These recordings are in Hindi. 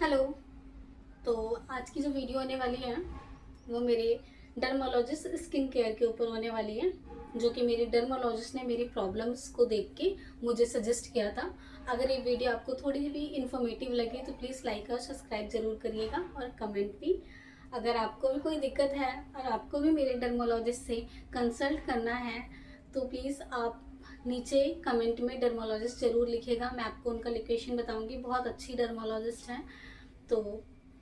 हेलो। तो आज की जो वीडियो होने वाली है वो मेरे डर्मोलॉजिस्ट स्किन केयर के ऊपर होने वाली है, जो कि मेरे डर्मोलॉजिस्ट ने मेरी प्रॉब्लम्स को देख के मुझे सजेस्ट किया था। अगर ये वीडियो आपको थोड़ी भी इंफॉर्मेटिव लगी तो प्लीज़ लाइक और सब्सक्राइब ज़रूर करिएगा और कमेंट भी। अगर आपको भी कोई दिक्कत है और आपको भी मेरे डर्मोलॉजिस्ट से कंसल्ट करना है तो प्लीज़ आप नीचे कमेंट में डर्मोलॉजिस्ट ज़रूर लिखिएगा। मैं आपको उनका लोकेशन बताऊंगी। बहुत अच्छी डर्मोलॉजिस्ट हैं। तो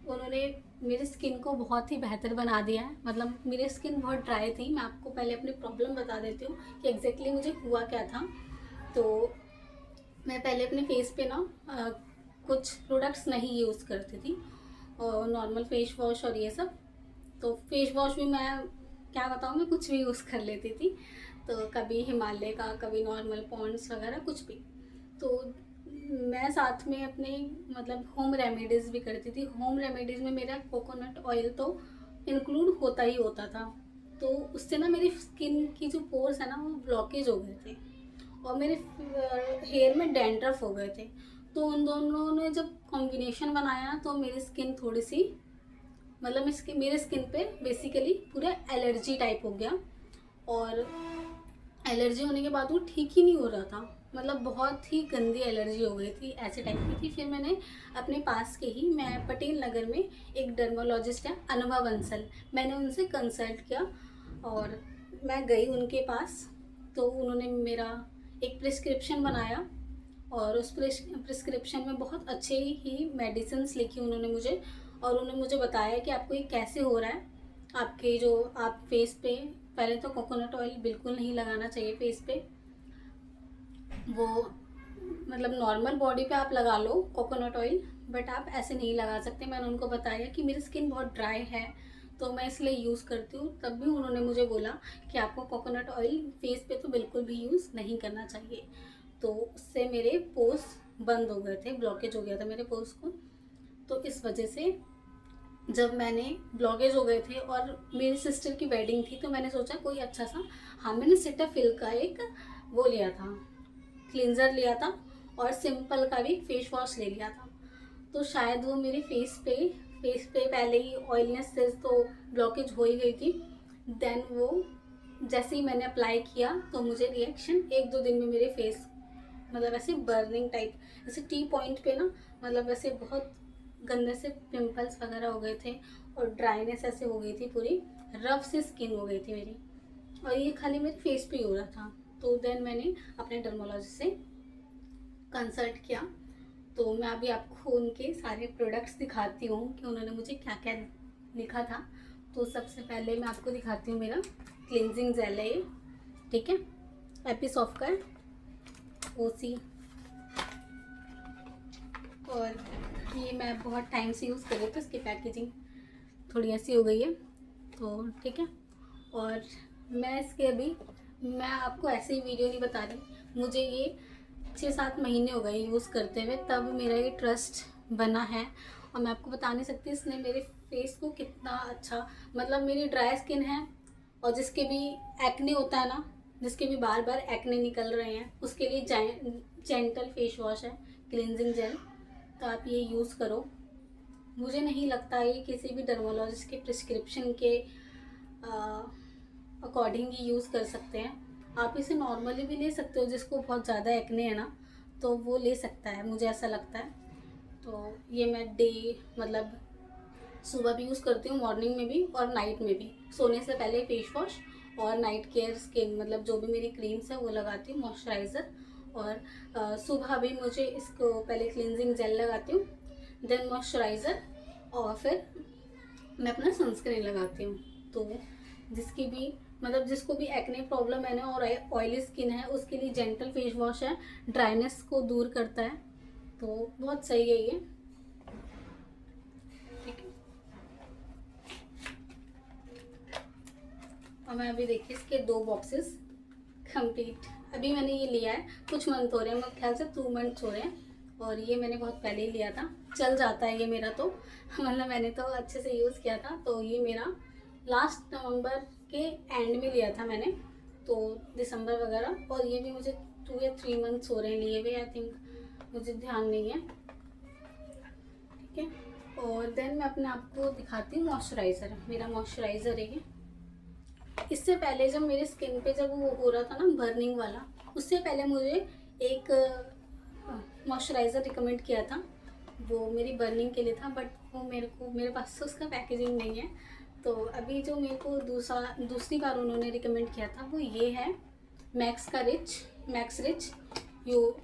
उन्होंने मेरी स्किन को बहुत ही बेहतर बना दिया है। मतलब मेरी स्किन बहुत ड्राई थी। मैं आपको पहले अपनी प्रॉब्लम बता देती हूँ कि एग्जैक्टली मुझे हुआ क्या था। तो मैं पहले अपने फेस पे ना कुछ प्रोडक्ट्स नहीं यूज़ करती थी और नॉर्मल फेस वॉश और ये सब। तो फेस वॉश भी मैं क्या बताऊँ, मैं कुछ भी यूज़ कर लेती थी। तो कभी हिमालय का, कभी नॉर्मल पॉन्ड्स वगैरह कुछ भी। तो मैं साथ में अपने मतलब होम रेमेडीज़ भी करती थी। होम रेमेडीज़ में मेरा कोकोनट ऑयल तो इंक्लूड होता ही होता था। तो उससे ना मेरी स्किन की जो पोर्स है ना वो ब्लॉकेज हो गए थे और मेरे हेयर में डैंड्रफ हो गए थे। तो उन दोनों ने जब कॉम्बिनेशन बनाया तो मेरी स्किन थोड़ी सी मतलब मेरे स्किन पे बेसिकली पूरा एलर्जी टाइप हो गया। और एलर्जी होने के बाद वो ठीक ही नहीं हो रहा था। मतलब बहुत ही गंदी एलर्जी हो गई थी, ऐसे टाइप की थी। फिर मैंने अपने पास के ही, मैं पटेल नगर में एक डर्मोलॉजिस्ट है अनुभव बंसल, मैंने उनसे कंसल्ट किया और मैं गई उनके पास। तो उन्होंने मेरा एक प्रिस्क्रिप्शन बनाया और उस प्रिस्क्रिप्शन में बहुत अच्छे ही मेडिसिन लिखी उन्होंने मुझे। और उन्होंने मुझे बताया कि आपको ये कैसे हो रहा है। आपके जो आप फेस पे, पहले तो कोकोनट ऑयल बिल्कुल नहीं लगाना चाहिए फेस पे। वो मतलब नॉर्मल बॉडी पे आप लगा लो कोकोनट ऑयल, बट आप ऐसे नहीं लगा सकते। मैंने उनको बताया कि मेरी स्किन बहुत ड्राई है तो मैं इसलिए यूज़ करती हूँ। तब भी उन्होंने मुझे बोला कि आपको कोकोनट ऑयल फेस पे तो बिल्कुल भी यूज़ नहीं करना चाहिए। तो उससे मेरे पोर्स बंद हो गए थे, ब्लॉकेज हो गया था मेरे पोर्स को। तो इस वजह से जब मैंने ब्लॉकेज हो गए थे और मेरी सिस्टर की वेडिंग थी तो मैंने सोचा कोई अच्छा सा, हाँ मैंने सिटाफिल का एक वो लिया था, क्लींजर लिया था और सिंपल का भी फेस वॉश ले लिया था। तो शायद वो मेरे फेस पे पहले ही ऑयलनेस से तो ब्लॉकेज हो ही गई थी। देन वो जैसे ही मैंने अप्लाई किया तो मुझे रिएक्शन एक दो दिन में मेरे फेस मतलब ऐसे बर्निंग टाइप, जैसे टी पॉइंट पे ना, मतलब ऐसे बहुत गंदे से पिंपल्स वगैरह हो गए थे और ड्राइनेस ऐसे हो गई थी, पूरी रफ सी स्किन हो गई थी मेरी। और ये खाली मेरे फेस पे ही हो रहा था। तो देन मैंने अपने डर्मोलॉजिस्ट से कंसल्ट किया। तो मैं अभी आपको उनके सारे प्रोडक्ट्स दिखाती हूँ कि उन्होंने मुझे क्या क्या लिखा था। तो सबसे पहले मैं आपको दिखाती हूँ मेरा क्लिनजिंग जेल है ये, ठीक है, एपिसॉफ का है ओसी। और ये मैं बहुत टाइम से यूज़ कर रही हूँ तो इसकी पैकेजिंग थोड़ी ऐसी हो गई है, तो ठीक है। और मैं इसके अभी, मैं आपको ऐसे ही वीडियो नहीं बता रही, मुझे ये 6-7 महीने हो गए यूज़ करते हुए, तब मेरा ये ट्रस्ट बना है। और मैं आपको बता नहीं सकती इसने मेरे फेस को कितना अच्छा, मतलब मेरी ड्राई स्किन है और जिसके भी एक्ने होता है ना, जिसके भी बार बार एक्ने निकल रहे हैं, उसके लिए जेंटल फेस वॉश है क्लिनजिंग जेल। तो आप ये यूज़ करो। मुझे नहीं लगता ये किसी भी डर्मोलॉजिस्ट के प्रिस्क्रिप्शन के अकॉर्डिंग ही यूज़ कर सकते हैं। आप इसे नॉर्मली भी ले सकते हो, जिसको बहुत ज़्यादा एक्ने है ना तो वो ले सकता है, मुझे ऐसा लगता है। तो ये मैं डे मतलब सुबह भी यूज़ करती हूँ, मॉर्निंग में भी और नाइट में भी, सोने से पहले फेस वॉश और नाइट केयर स्किन मतलब जो भी मेरी क्रीम्स है वो लगाती हूँ, मॉइस्चराइज़र। और सुबह भी मुझे इसको पहले क्लिनजिंग जेल लगाती हूँ, देन मॉइस्चराइज़र, और फिर मैं अपना सनस्क्रीन लगाती हूँ। तो जिसकी भी मतलब जिसको भी एक्ने प्रॉब्लम है ना और ऑयली स्किन है उसके लिए जेंटल फेस वॉश है, ड्राइनेस को दूर करता है, तो बहुत सही है ये, ठीक है। और मैं अभी देखिए इसके 2 बॉक्सेस कंप्लीट, अभी मैंने ये लिया है, कुछ मंथ हो रहे हैं, मेरे ख्याल से 2 मंथ्स हो रहे हैं। और ये मैंने बहुत पहले ही लिया था, चल जाता है ये मेरा तो मतलब मैंने तो अच्छे से यूज़ किया था। तो ये मेरा लास्ट नवंबर के एंड में लिया था मैंने, तो दिसंबर वगैरह। और ये भी मुझे 2 या 3 मंथ्स हो रहे हैं लिए हुए, आई थिंक, मुझे ध्यान नहीं है, ठीक है। और देन मैं अपने आप को दिखाती हूँ मॉइस्चराइज़र। मेरा मॉइस्चराइज़र है ये। इससे पहले जब मेरे स्किन पे जब वो हो रहा था ना बर्निंग वाला, उससे पहले मुझे एक मॉइस्चराइज़र रिकमेंड किया था, वो मेरी बर्निंग के लिए था, बट वो मेरे पास तो उसका पैकेजिंग नहीं है। तो अभी जो मेरे को दूसरी बार उन्होंने रिकमेंड किया था वो ये है, max rich you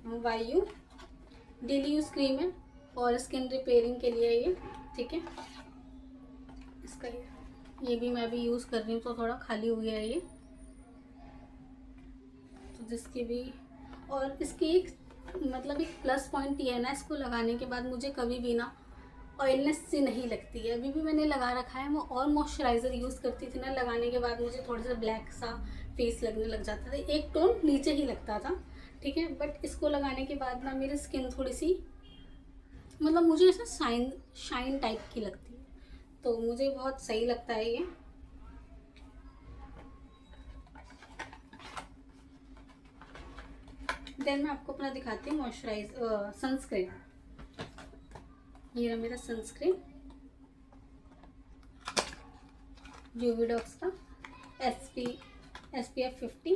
daily use cream है और स्किन रिपेयरिंग के लिए ये, ठीक है। इसका ये भी मैं अभी यूज़ कर रही हूँ, तो थोड़ा खाली हो गया है ये, तो जिसकी भी। और इसकी एक मतलब एक प्लस पॉइंट ये है ना, इसको लगाने के बाद मुझे कभी भी ना ऑयलनेस सी नहीं लगती है। अभी भी मैंने लगा रखा है, मैं और मॉइस्चराइज़र यूज़ करती थी ना, लगाने के बाद मुझे थोड़ा सा ब्लैक सा फेस लगने लग जाता था, एक टोन नीचे ही लगता था, ठीक है। बट इसको लगाने के बाद ना मेरी स्किन थोड़ी सी मतलब मुझे ऐसा शाइन टाइप की लगती है, तो मुझे बहुत सही लगता है ये। देन मैं आपको अपना दिखाती हूँ सनस्क्रीन। ये रहा मेरा सनस्क्रीन यूवीडॉक्स का SPF 50।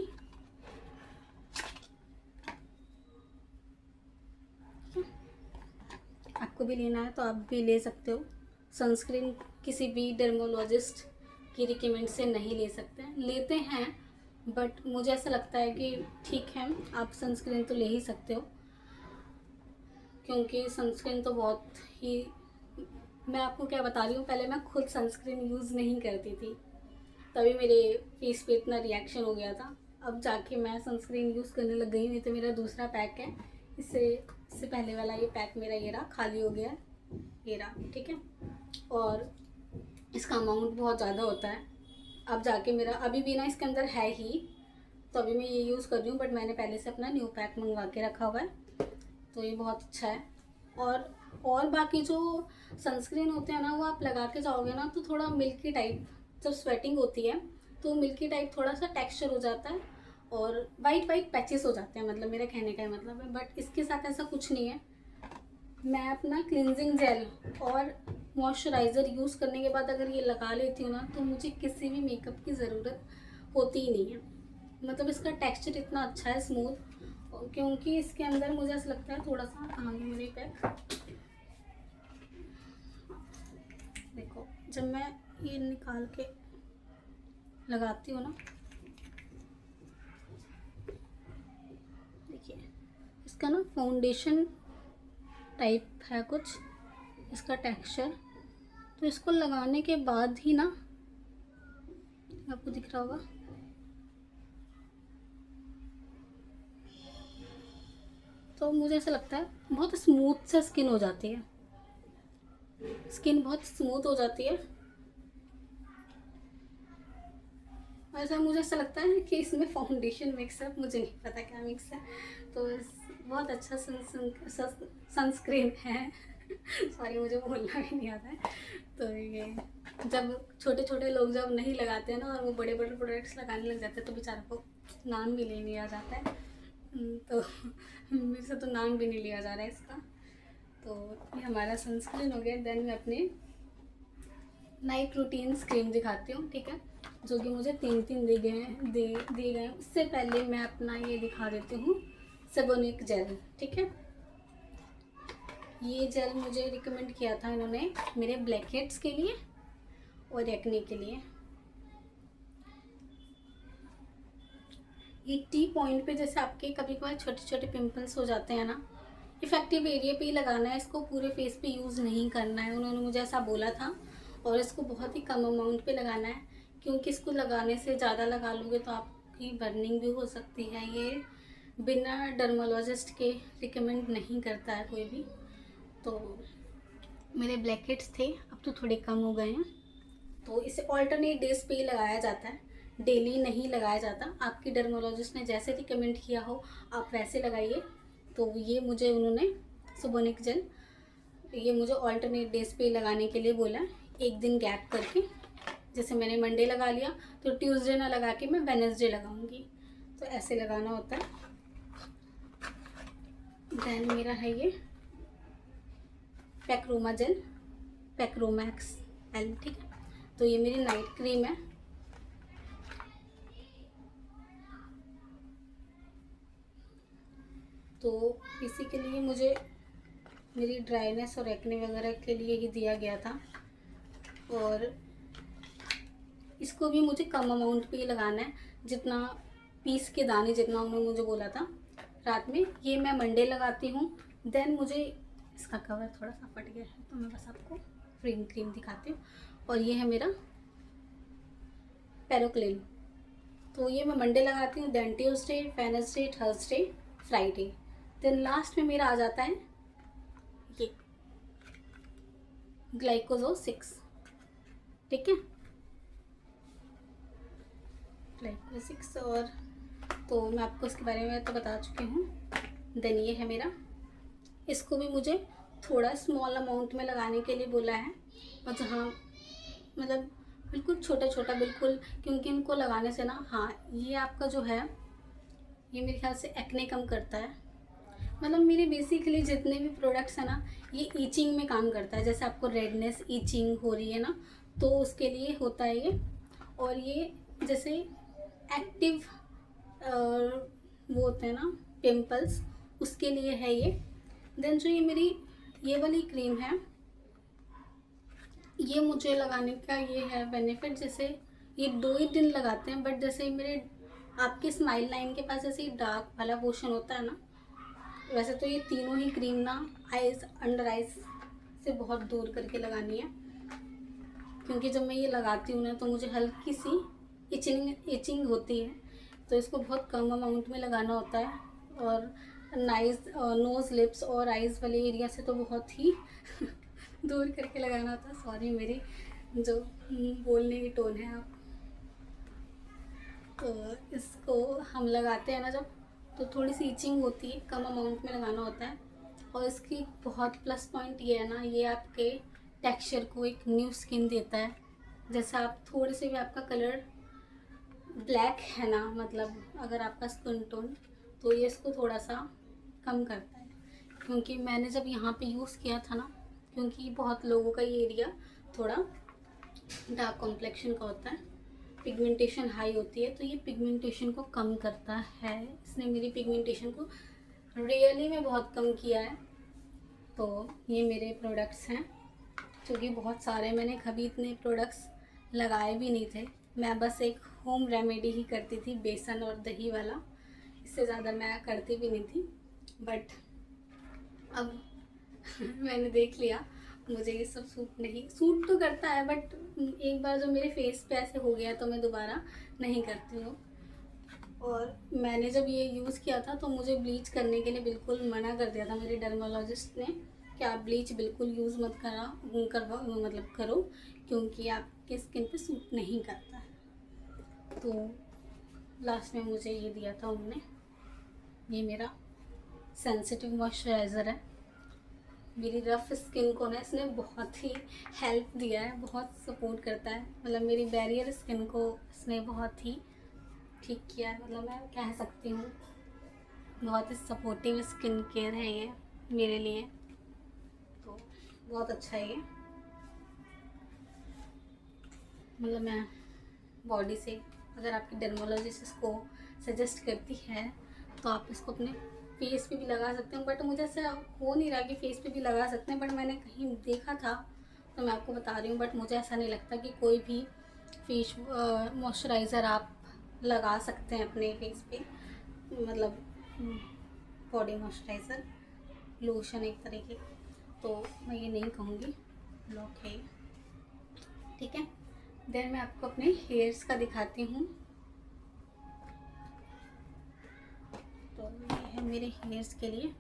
आपको भी लेना है तो आप भी ले सकते हो। सनस्क्रीन किसी भी डर्मोलॉजिस्ट की रिकमेंड से नहीं ले सकते हैं, लेते हैं, बट मुझे ऐसा लगता है कि ठीक है, आप सनस्क्रीन तो ले ही सकते हो, क्योंकि सनस्क्रीन तो बहुत ही, मैं आपको क्या बता रही हूँ, पहले मैं खुद सनस्क्रीन यूज़ नहीं करती थी, तभी मेरे फेस पे इतना रिएक्शन हो गया था। अब जाके मैं सनस्क्रीन यूज़ करने लग गई। नहीं तो मेरा दूसरा पैक है, इससे पहले वाला ये पैक मेरा ये रहा, खाली हो गया है, ये रहा, ठीक है। और इसका अमाउंट बहुत ज़्यादा होता है। अब जाके मेरा अभी भी ना इसके अंदर है ही, तो अभी मैं ये यूज़ कर रही हूँ, बट मैंने पहले से अपना न्यू पैक मंगवा के रखा हुआ है, तो ये बहुत अच्छा है। और बाकी जो सनस्क्रीन होते हैं ना, वो आप लगा के जाओगे ना तो थोड़ा मिल्की टाइप, जब स्वेटिंग होती है तो मिल्की टाइप थोड़ा सा टेक्सचर हो जाता है और वाइट पैचेस हो जाते हैं, मतलब मेरा कहने का मतलब है। बट इसके साथ ऐसा कुछ नहीं है। मैं अपना क्लिनजिंग जेल और मॉइस्चराइज़र यूज़ करने के बाद अगर ये लगा लेती हूँ ना, तो मुझे किसी भी मेकअप की ज़रूरत होती ही नहीं है। मतलब इसका टेक्सचर इतना अच्छा है, स्मूथ, क्योंकि इसके अंदर मुझे ऐसा लगता है थोड़ा सा, कहाँ गया मेरी पैक, देखो जब मैं ये निकाल के लगाती हूँ ना, देखिए इसका ना फाउंडेशन टाइप है कुछ इसका टेक्सचर, तो इसको लगाने के बाद ही ना, आपको दिख रहा होगा, तो मुझे ऐसा लगता है बहुत स्मूथ सा स्किन हो जाती है, स्किन बहुत स्मूथ हो जाती है। ऐसा मुझे ऐसा लगता है कि इसमें फाउंडेशन मिक्स है, मुझे नहीं पता क्या मिक्स है, तो बहुत अच्छा सनस्क्रीन है। सॉरी, मुझे बोलना भी नहीं आता है। तो ये जब छोटे छोटे लोग जब नहीं लगाते हैं ना, और वो बड़े बड़े प्रोडक्ट्स लगाने लग जाते हैं, तो बेचारे को नाम भी नहीं लिया जाता है। तो मेरे से तो नाम भी नहीं लिया जा रहा है इसका। तो ये हमारा सनस्क्रीन हो गया। देन मैं अपने नाइट रूटीन क्रीम दिखाती हूँ, ठीक है, जो कि मुझे 3 दिए गए हैं। उससे पहले मैं अपना ये दिखा देती हूँ, सेबोनिक जेल, ठीक है। ये जेल मुझे रिकमेंड किया था इन्होंने मेरे ब्लैक हेड्स के लिए और एक्ने के लिए। ये टी पॉइंट पे जैसे आपके कभी कभार छोटे छोटे पिंपल्स हो जाते हैं ना, इफेक्टिव एरिया पे ही लगाना है इसको, पूरे फेस पे यूज़ नहीं करना है, उन्होंने मुझे ऐसा बोला था। और इसको बहुत ही कम अमाउंट पे लगाना है, क्योंकि इसको लगाने से ज़्यादा लगा लोगे तो आपकी बर्निंग भी हो सकती है। ये बिना डर्मोलॉजिस्ट के रिकमेंड नहीं करता है कोई भी। तो मेरे ब्लैक हेड्स थे, अब तो थोड़े कम हो गए हैं, तो इसे ऑल्टरनेट डेज पे ही लगाया जाता है, डेली नहीं लगाया जाता। आपकी डर्मोलॉजिस्ट ने जैसे रिकमेंड किया हो आप वैसे लगाइए। तो ये मुझे उन्होंने सुबोनिक जेल, ये मुझे ऑल्टरनेट डेज पे लगाने के लिए बोला, एक दिन गैप करके। जैसे मैंने मंडे लगा लिया तो ट्यूसडे ना लगा के मैं वेडनेसडे लगाऊंगी, तो ऐसे लगाना होता है। देन मेरा है ये पैक्रोमा जेल, पैक्रोमैक्स एल, ठीक है। तो ये मेरी नाइट क्रीम है। तो इसी के लिए मुझे मेरी ड्राइनेस और एक्ने वगैरह के लिए ही दिया गया था, और इसको भी मुझे कम अमाउंट पे ही लगाना है, जितना पीस के दाने जितना उन्होंने मुझे बोला था रात में। ये मैं मंडे लगाती हूँ। देन मुझे इसका कवर थोड़ा सा फट गया है, तो मैं बस आपको क्रीम दिखाती हूँ। और ये है मेरा पैरोक्लिन। तो ये मैं मंडे लगाती हूँ, then Tuesday, Wednesday, Thursday, Friday. Then last में मेरा आ जाता है ये ग्लाइकोजो 6, ठीक है, ग्लाइकोजो 6। और तो मैं आपको इसके बारे में तो बता चुकी हूँ। देन ये है मेरा, इसको भी मुझे थोड़ा स्मॉल अमाउंट में लगाने के लिए बोला है, और जहाँ मतलब बिल्कुल छोटा छोटा बिल्कुल, क्योंकि इनको लगाने से ना, हाँ ये आपका जो है ये मेरे ख्याल से एक्ने कम करता है। मतलब मेरे बेसिकली जितने भी प्रोडक्ट्स हैं ना, ये ईचिंग में काम करता है। जैसे आपको रेडनेस ईचिंग हो रही है ना, तो उसके लिए होता है ये। और ये जैसे एक्टिव वो होते हैं ना पिंपल्स, उसके लिए है ये। देन जो ये मेरी ये वाली क्रीम है, ये मुझे लगाने का ये है बेनिफिट, जैसे ये 2 ही दिन लगाते हैं, बट जैसे मेरे आपके स्माइल लाइन के पास जैसे डार्क वाला पोर्शन होता है ना, वैसे तो ये तीनों ही क्रीम ना आइज, अंडर आइज से बहुत दूर करके लगानी है। क्योंकि जब मैं ये लगाती हूँ ना, तो मुझे हल्की सी इचिंग होती है, तो इसको बहुत कम अमाउंट में लगाना होता है। और नोज़, लिप्स और आइज़ वाले एरिया से तो बहुत ही दूर करके लगाना होता है। सॉरी मेरी जो बोलने की टोन है आप। तो इसको हम लगाते हैं ना जब, तो थोड़ी सी इचिंग होती है, कम अमाउंट में लगाना होता है। और इसकी बहुत प्लस पॉइंट ये है ना, ये आपके टेक्सचर को एक न्यू स्किन देता है। जैसे आप थोड़े से भी आपका कलर ब्लैक है ना, मतलब अगर आपका स्किन टोन, तो ये इसको थोड़ा सा कम करता है। क्योंकि मैंने जब यहाँ पे यूज़ किया था ना, क्योंकि बहुत लोगों का ये एरिया थोड़ा डार्क कॉम्प्लेक्शन का होता है, पिगमेंटेशन हाई होती है, तो ये पिगमेंटेशन को कम करता है। इसने मेरी पिगमेंटेशन को रियली में बहुत कम किया है। तो ये मेरे प्रोडक्ट्स हैं, क्योंकि बहुत सारे मैंने कभी इतने प्रोडक्ट्स लगाए भी नहीं थे। मैं बस एक होम रेमेडी ही करती थी, बेसन और दही वाला, इससे ज़्यादा मैं करती भी नहीं थी। बट अब मैंने देख लिया मुझे ये सब सूट तो करता है, बट एक बार जो मेरे फेस पे ऐसे हो गया तो मैं दोबारा नहीं करती हूँ। और मैंने जब ये यूज़ किया था तो मुझे ब्लीच करने के लिए बिल्कुल मना कर दिया था मेरे डर्मोलॉजिस्ट ने, कि आप ब्लीच बिल्कुल यूज़ मत करो, क्योंकि आपके स्किन पे सूट नहीं करता है। तो लास्ट में मुझे ये दिया था उन्होंने, ये मेरा सेंसिटिव मॉइस्चराइज़र है। मेरी रफ़ स्किन को ना इसने बहुत ही हेल्प दिया है, बहुत सपोर्ट करता है। मतलब मेरी बैरियर स्किन को इसने बहुत ही ठीक किया है, मतलब मैं कह सकती हूँ बहुत ही सपोर्टिव स्किन केयर है ये मेरे लिए। तो बहुत अच्छा है ये, मतलब मैं बॉडी से, अगर आपकी डर्मोलॉजिस्ट इसको सजेस्ट करती है तो आप इसको अपने फेस पे भी लगा सकते हैं। बट मुझे ऐसा हो नहीं रहा कि फेस पे भी लगा सकते हैं, बट मैंने कहीं देखा था तो मैं आपको बता रही हूँ। बट मुझे ऐसा नहीं लगता कि कोई भी फेस मॉइस्चराइज़र आप लगा सकते हैं अपने फेस पे, मतलब बॉडी मॉइस्चराइज़र लोशन एक तरीके, तो मैं ये नहीं कहूँगी लॉक है, ठीक है। देन मैं आपको अपने हेयर्स का दिखाती हूँ। तो ये है मेरे हेयर्स के लिए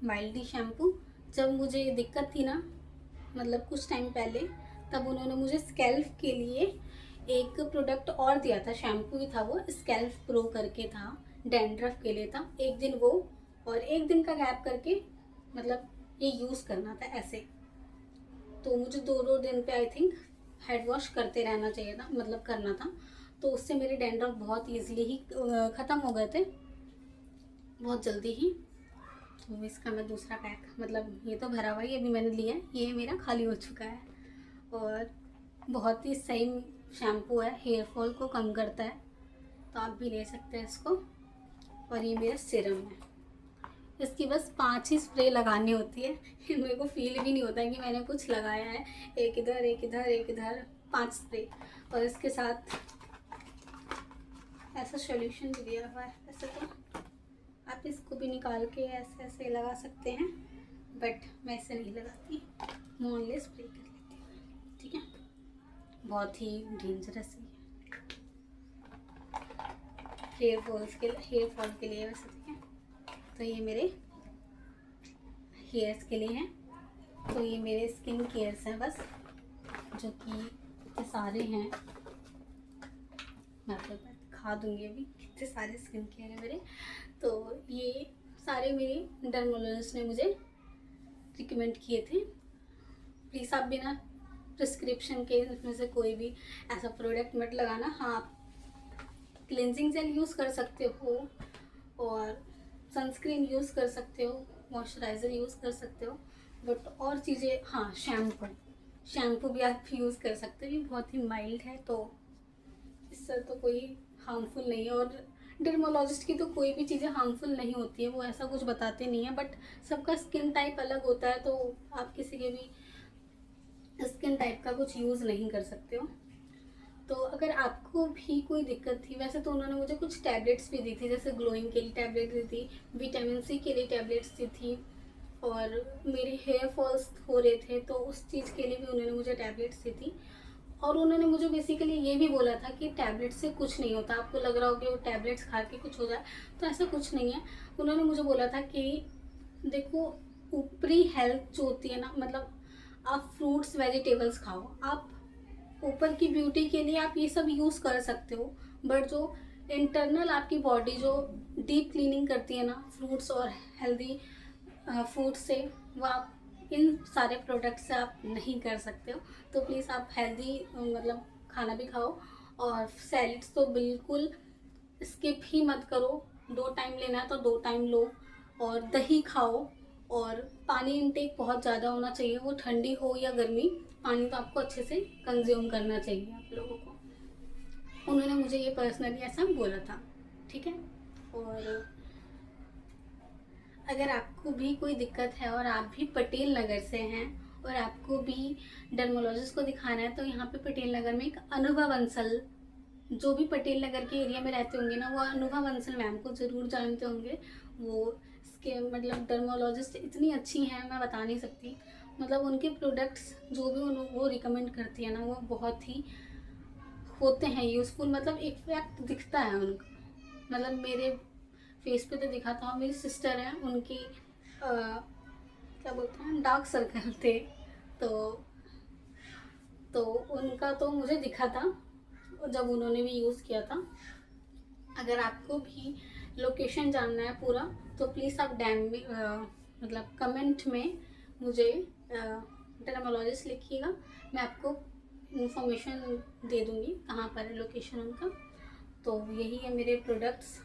माइल्डी शैम्पू। जब मुझे ये दिक्कत थी ना, मतलब कुछ टाइम पहले, तब उन्होंने मुझे स्कैल्प के लिए एक प्रोडक्ट और दिया था, शैम्पू ही था वो, स्कैल्प प्रो करके था, डैंड्रफ के लिए था। एक दिन वो और एक दिन का गैप करके मतलब ये यूज़ करना था ऐसे। तो मुझे 2-2 दिन पे आई थिंक हेड वॉश करते रहना चाहिए था, मतलब करना था। तो उससे मेरे डैंड्रफ बहुत ईजिली ही ख़त्म हो गए थे, बहुत जल्दी ही। तो इसका मैं दूसरा पैक, मतलब ये तो भरा हुआ ही अभी मैंने लिया है, ये मेरा खाली हो चुका है। और बहुत ही सही शैम्पू है, हेयर फॉल को कम करता है, तो आप भी ले सकते हैं इसको। और ये मेरा सिरम है, इसकी बस 5 ही स्प्रे लगानी होती है। मेरे को फील भी नहीं होता है कि मैंने कुछ लगाया है। एक इधर एक इधर एक इधर, 5 स्प्रे। और इसके साथ ऐसा सॉल्यूशन भी दिया हुआ है। ऐसे तो आप इसको भी निकाल के ऐसे ऐसे लगा सकते हैं, बट मैं ऐसे नहीं लगाती, मैं ओनली स्प्रे कर लेती हूँ। ठीक है, बहुत ही डेंजरस है हेयर फॉल के लिए वैसे। ठीक है, तो ये मेरे हेयर्स के लिए हैं। तो ये मेरे स्किन केयर्स हैं बस, जो कि इतने सारे हैं, मैं आपको दिखा दूँगी अभी कितने सारे स्किन केयर हैं मेरे। तो ये सारे मेरे डर्मोलॉजिस्ट ने मुझे रिकमेंड किए थे। प्लीज़ आप बिना प्रिस्क्रिप्शन के इसमें से कोई भी ऐसा प्रोडक्ट मत लगाना। हाँ, आप क्लेंजिंग जेल यूज़ कर सकते हो और सनस्क्रीन यूज़ कर सकते हो, मॉइस्चराइज़र यूज़ कर सकते हो, बट और चीज़ें, हाँ शैम्पू भी आप यूज़ कर सकते हो। ये बहुत ही माइल्ड है, तो इससे तो कोई हार्मफुल नहीं है। और डर्मोलॉजिस्ट की तो कोई भी चीज़ें हार्मफुल नहीं होती है, वो ऐसा कुछ बताते नहीं है, बट सबका स्किन टाइप अलग होता है, तो आप किसी के भी स्किन टाइप का कुछ यूज़ नहीं कर सकते हो। तो अगर आपको भी कोई दिक्कत थी, वैसे तो उन्होंने मुझे कुछ टैबलेट्स भी दी थी, जैसे ग्लोइंग के लिए टैबलेट दी थी, विटामिन सी के लिए टैबलेट्स दी थी, और मेरे हेयर फॉल्स हो रहे थे तो उस चीज़ के लिए भी उन्होंने मुझे टैबलेट्स दी थी। और उन्होंने मुझे बेसिकली ये भी बोला था कि टैबलेट से कुछ नहीं होता। आपको लग रहा हो कि वो टैबलेट्स खा के कुछ हो जाए, तो ऐसा कुछ नहीं है। उन्होंने मुझे बोला था कि देखो, ऊपरी हेल्थ जो होती है ना, मतलब आप फ्रूट्स वेजिटेबल्स खाओ, आप ऊपर की ब्यूटी के लिए आप ये सब यूज़ कर सकते हो, बट जो इंटरनल आपकी बॉडी जो डीप क्लीनिंग करती है ना फ्रूट्स और हेल्दी फूड से, वो आप इन सारे प्रोडक्ट से आप नहीं कर सकते हो। तो प्लीज़ आप हेल्दी मतलब खाना भी खाओ, और सैलड्स तो बिल्कुल स्किप ही मत करो। 2 टाइम लेना है तो 2 टाइम लो, और दही खाओ, और पानी इनटेक बहुत ज़्यादा होना चाहिए, वो ठंडी हो या गर्मी, पानी तो आपको अच्छे से कंज्यूम करना चाहिए आप लोगों को। उन्होंने मुझे ये पर्सनली ऐसा बोला था। ठीक है, और अगर आपको भी कोई दिक्कत है और आप भी पटेल नगर से हैं और आपको भी डर्मोलॉजिस्ट को दिखाना है, तो यहाँ पे पटेल नगर में एक अनुभा बंसल, जो भी पटेल नगर के एरिया में रहते होंगे ना, वो अनुभा बंसल मैम को ज़रूर जानते होंगे। वो इसके मतलब डर्मोलॉजिस्ट इतनी अच्छी हैं, मैं बता नहीं सकती। मतलब उनके प्रोडक्ट्स जो भी वो रिकमेंड करती है ना, वो बहुत ही होते हैं यूज़फुल, मतलब इफेक्ट दिखता है उनका। मतलब मेरे फेस पे तो दिखा था। मेरी सिस्टर है, उनकी क्या बोलते हैं, डार्क सर्कल थे, तो तो उनका तो मुझे दिखा था जब उन्होंने भी यूज़ किया था। अगर आपको भी लोकेशन जानना है पूरा, तो प्लीज़ आप डैम में मतलब कमेंट में मुझे डर्मोलॉजिस्ट लिखिएगा, मैं आपको इंफॉर्मेशन दे दूँगी कहाँ पर है लोकेशन उनका। तो यही है मेरे प्रोडक्ट्स।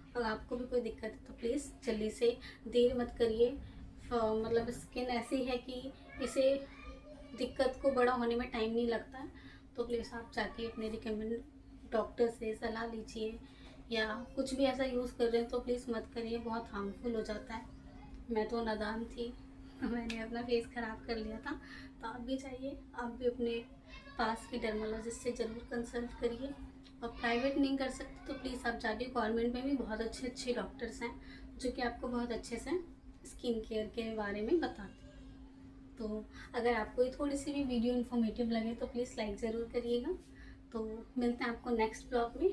अगर आपको भी कोई दिक्कत है तो प्लीज़ जल्दी से, देर मत करिए। मतलब स्किन ऐसी है कि इसे दिक्कत को बड़ा होने में टाइम नहीं लगता है, तो प्लीज़ आप जाके अपने रिकमेंड डॉक्टर से सलाह लीजिए, या कुछ भी ऐसा यूज़ कर रहे हैं तो प्लीज़ मत करिए, बहुत हार्मफुल हो जाता है। मैं तो नादान थी, मैंने अपना फेस ख़राब कर लिया था। तो आप भी जाइए, आप भी अपने पास के डर्मोलॉजिस्ट से ज़रूर कंसल्ट करिए। और प्राइवेट नहीं कर सकते तो प्लीज़ आप जाके, गवर्नमेंट में भी बहुत अच्छे अच्छे डॉक्टर्स हैं जो कि आपको बहुत अच्छे से स्किन केयर के बारे में बताते हैं। तो अगर आपको ये थोड़ी सी भी वीडियो इन्फॉर्मेटिव लगे तो प्लीज़ लाइक ज़रूर करिएगा। तो मिलते हैं आपको नेक्स्ट ब्लॉग में।